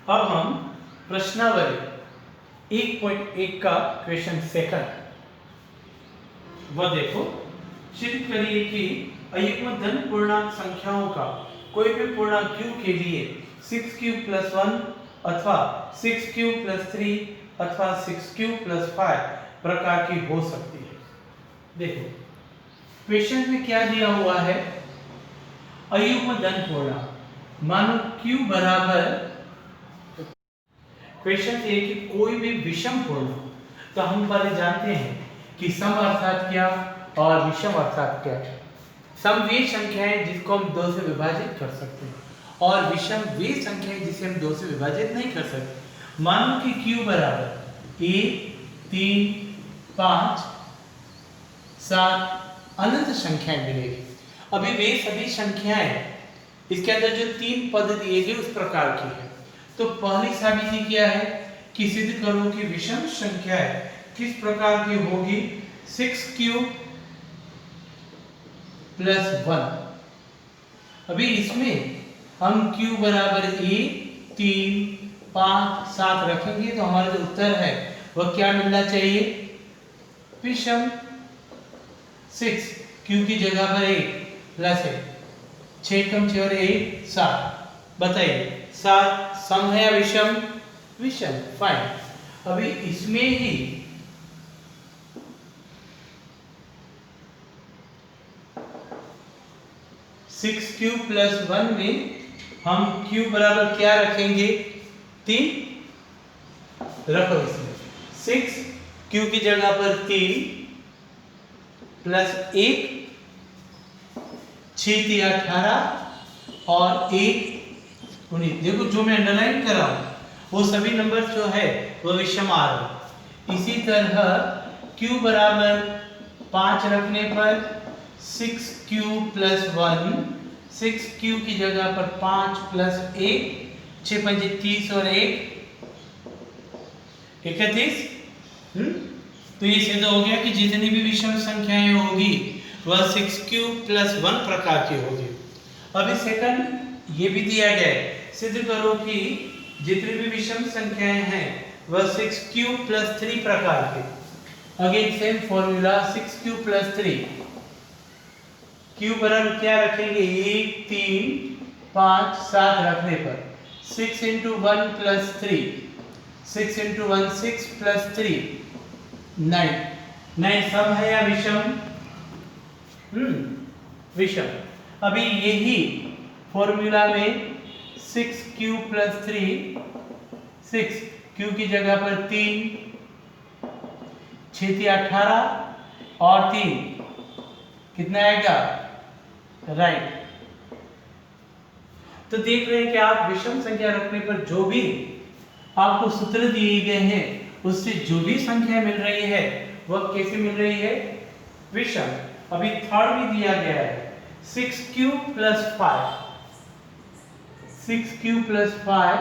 अब हम प्रश्नावली 1.1 का क्वेश्चन सेकंड वह देखो। सिद्ध करिए कि अयुग्म धन पूर्णांक संख्याओं का कोई भी पूर्णांक q के लिए 6q + 1 अथवा 6q + 3 अथवा 6q + 5 प्रकार की हो सकती है। देखो क्वेश्चन में क्या दिया हुआ है, अयुग्म धन पूर्णांक मानो q बराबर, क्वेश्चन ये कि कोई भी विषम पूर्णांक, तो हम पहले जानते हैं कि सम अर्थात क्या और विषम अर्थात क्या। सम वे संख्याएं जिसको हम 2 से विभाजित कर सकते हैं और विषम वे संख्याएं जिसे हम 2 से विभाजित नहीं कर सकते। मानो कि q बराबर 1 3 5 7 अनंत संख्याएं मिलेगी। अभी वे सभी संख्याएं इसके अंदर जो 3 पद दिए गए उस प्रकार की है। तो पहली साबिती क्या है कि सिद्ध करो कि विषम संख्याएं किस प्रकार की होगी। 6q + 1। अभी इसमें हम q बराबर 1 3 5 7 रखेंगे तो हमारा जो उत्तर है वह क्या मिलना चाहिए, विषम। 6 q की जगह पर 1 प्लस 1, 6 कम 6 और 1 7। बताइए 7 सम है या विषम, विषम। फाइन। अभी इसमें ही 6q + 1 में हम q बराबर क्या रखेंगे, 3 रखो। इसमें 6q की जगह पर 3 प्लस 1, 6 × 18 और 1 19। देखो जो मैं अंडरलाइन कर रहा हूं वो सभी नंबर जो है वो विषम आ रहे हैं। इसी तरह q बराबर 5 रखने पर 6q + 1, 6q की जगह पर 5 + 1, 6 × 5 = 30 और 1 31। तो ये सिद्ध हो गया कि जितनी भी विषम संख्याएं होगी वह 6q + 1 प्रकार की होगी। अभी सेकंड ये भी दिया गया है, सिद्ध करो कि जितनी भी विषम संख्याएं हैं वह 6q + 3 प्रकार की। Again same formula, 6q + 3। q बराबर क्या रखेंगे, 1 3 5 7 रखने पर 6 × 1 + 3, 6 × 1 6 + 3 9। 9 सम है या विषम, विषम। अभी यही फॉर्मूला में 6q + 3, 6q की जगह पर 3, 6 × 18 और 3 कितना आएगा, राइट। तो देख रहे हैं कि आप विषम संख्या रखने पर जो भी आपको सूत्र दिए गए हैं उससे जो भी संख्या मिल रही है वह कैसे मिल रही है, विषम। अभी थर्ड भी दिया गया है, 6q + 5। 6q + 5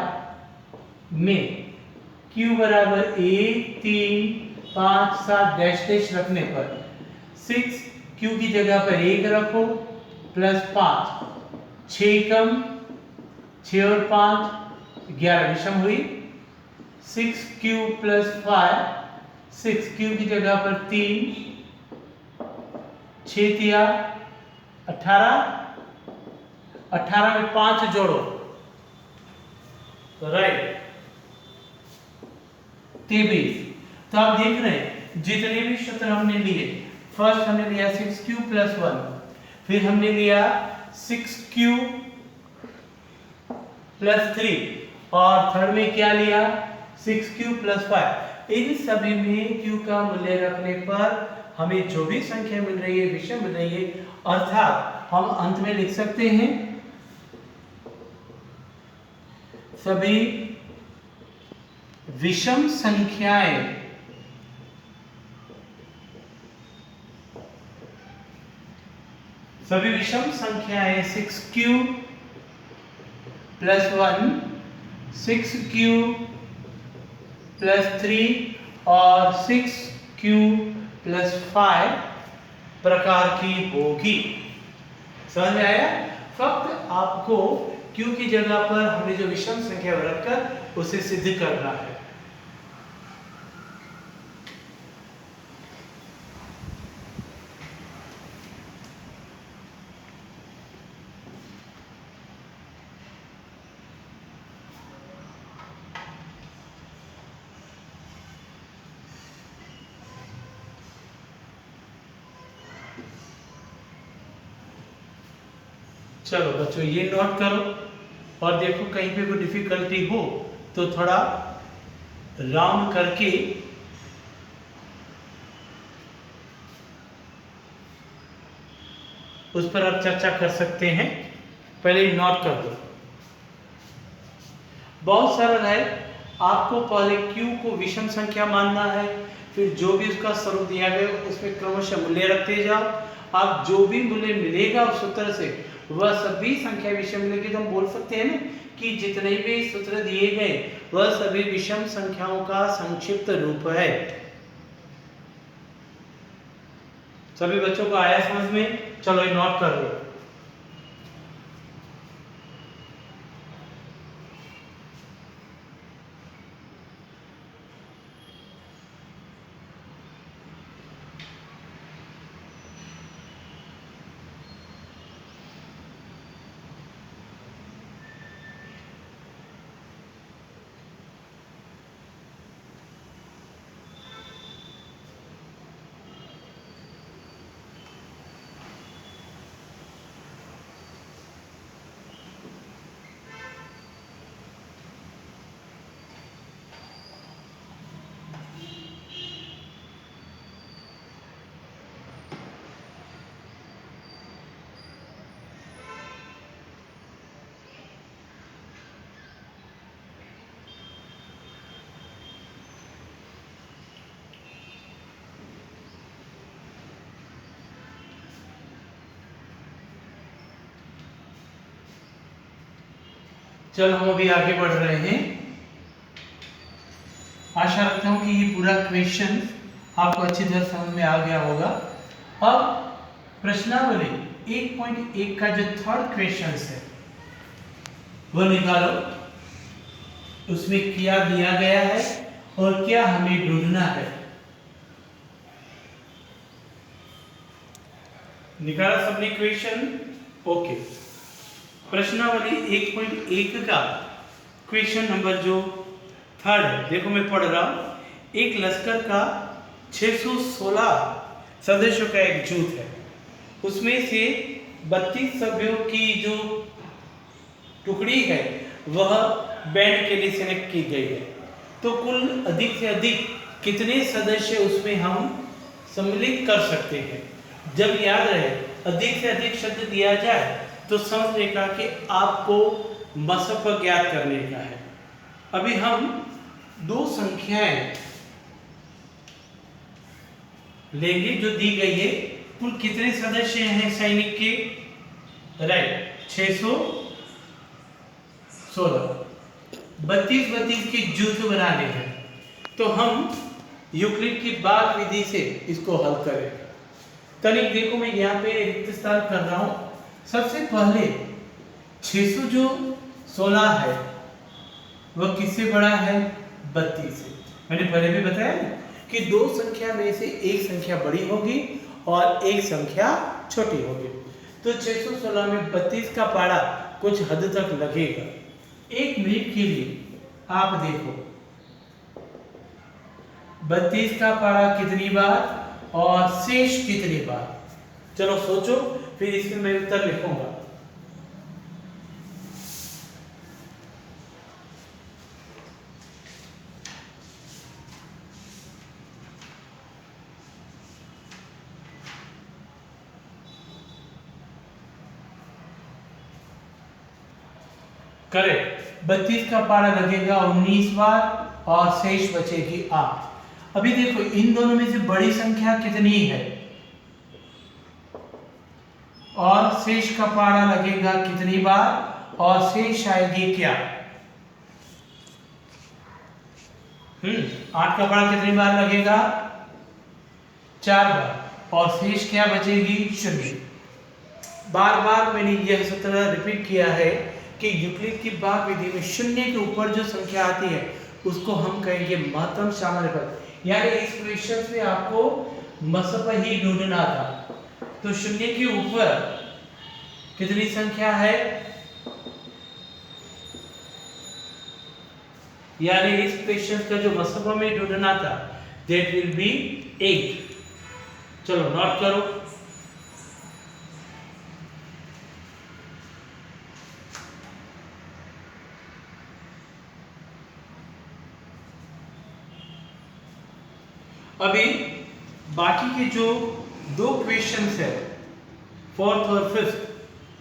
में q बराबर 1 3 5 7 डैश डैश रखने पर 6q की जगह पर 1 रखो प्लस 5, 6 कम 6 और 5 11 विषम हुई। 6q + 5, 6q की जगह पर 3, 6 × 18, 18 में 5 जोड़ो तो राइट 23। तो आप देख रहे हैं जितने भी सूत्र हमने लिए, फर्स्ट हमने लिया 6q + 1, फिर हमने लिया 6q + 3 और थर्ड में क्या लिया, 6q + 5। इन सभी में q का मूल्य रखने पर हमें जो भी संख्या मिल रही है विषम मिल रही है, अर्थात हम अंत में लिख सकते हैं सभी विषम संख्याएं सभी विषम संख्याएं 6q + 1, 6q + 3 और 6q + 5 प्रकार की होगी। समझ में आया? फक्त आपको q की जगह पर हमने जो विषम संख्या रखकर उसे सिद्ध करना है। चलो बच्चों ये नोट करो और देखो कहीं पे कोई डिफिकल्टी हो तो थोड़ा राउंड करके उस पर आप चर्चा कर सकते हैं। पहले नोट कर दो। बहुत सरल है, आपको पहले q को विषम संख्या मानना है, फिर जो भी उसका स्वरूप दिया गया उसमें क्रमशः मूल्य रखते जाओ। आप जो भी मूल्य मिलेगा उस सूत्र से वह सभी संख्या विषम मिलेगी। तो हम बोल सकते हैं ना कि जितने भी सूत्र दिए गए वह सभी विषम संख्याओं का संक्षिप्त रूप है। सभी बच्चों को आया समझ में? चलो ये नोट कर लो। चलो हम अभी आगे बढ़ रहे हैं। आशा रखता हूं कि ये पूरा क्वेश्चन आपको अच्छी तरह समझ में आ गया होगा। अब प्रश्नावली 1.1 का जो थर्ड क्वेश्चन है वो निकालो। उसमें क्या दिया गया है और क्या हमें ढूंढना है। निकाला सबने क्वेश्चन? ओके। प्रश्नावली 1.1 का क्वेश्चन नंबर जो थर्ड है, देखो मैं पढ़ रहा हूं। एक लश्कर का 616 सदस्यों का एक जूथ है, उसमें से 32 सभ्यों की जो टुकड़ी है वह बैंड के लिए सिलेक्ट की गई है। तो कुल अधिक से अधिक कितने सदस्य उसमें हम सम्मिलित कर सकते हैं। जब याद रहे अधिक से अधिक शब्द दिया जाए तो समझ लेगा कि आपको मसफ़ ज्ञात करने का है। अभी हम दो संख्याएं लेंगे जो दी गई है। कुल कितने सदस्य हैं सैनिक के? राइट, 616। 32 के जूथ बनाने हैं तो हम यूक्लिड की बात विधि से इसको हल करेंगे। तनिक देखो मैं यहाँ पे रिक्त स्थान कर रहा हूं। सबसे पहले 616 है वह किससे बड़ा है? 32 से। मैंने पहले भी बताया ना कि दो संख्या में से एक संख्या बड़ी होगी और एक संख्या छोटी होगी। तो 616 में 32 का पारा कुछ हद तक लगेगा। 1 मिनट के लिए आप देखो 32 का पारा कितनी बार और शेष कितनी बार। चलो सोचो, फिर इसमें मैं उत्तर लिखूंगा। करेक्ट। 32 का पारा लगेगा 19 बार और शेष बचेगी 8। अभी देखो इन दोनों में से बड़ी संख्या कितनी है और शेष का पारा लगेगा कितनी बार और शेष आएगी क्या? 8 का पारा कितनी बार लगेगा? 4 बार और शेष क्या बचेगी? 0। बार बार मैंने यह सूत्र रिपीट किया है कि कि यूक्लिड की भाग विधि में शून्य के ऊपर जो संख्या आती है उसको हम कहेंगे महत्तम सामान्य पद। यानी इस क्वेश्चन में आपको मसप ही ढूंढना था। तो शून्य के ऊपर कितनी संख्या है, यानी इस क्वेश्चन का जो मसप में ढूंढना था दैट विल बी 8। चलो नोट करो। अभी बाकी के जो दो क्वेश्चंस है, फोर्थ और फिफ्थ,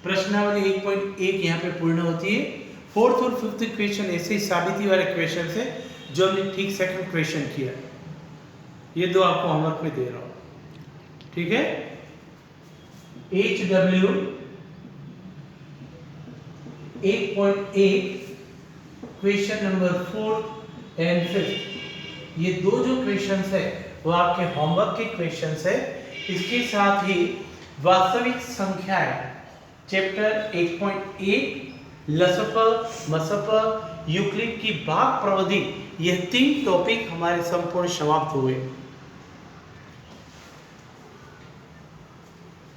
प्रश्नावली 1.1 यहाँ पे पूर्ण होती है। फोर्थ और फिफ्थ क्वेश्चन ऐसे ही साबिती वाले क्वेश्चन है जो हमने ठीक सेकंड क्वेश्चन किया। ये दो आपको होमवर्क में दे रहा हूँ, ठीक है। HW 8.8 क्वेश्चन नंबर 4 एंड 5, ये दो जो क्वेश्चंस है वो आपके होमवर्क के क्वेश्चंस है। इसके साथ ही वास्तविक संख्याएं चैप्टर 8.8 लसप मसप यूक्लिड की भाग प्रविधि, ये 3 टॉपिक हमारे संपूर्ण समाप्त हुए।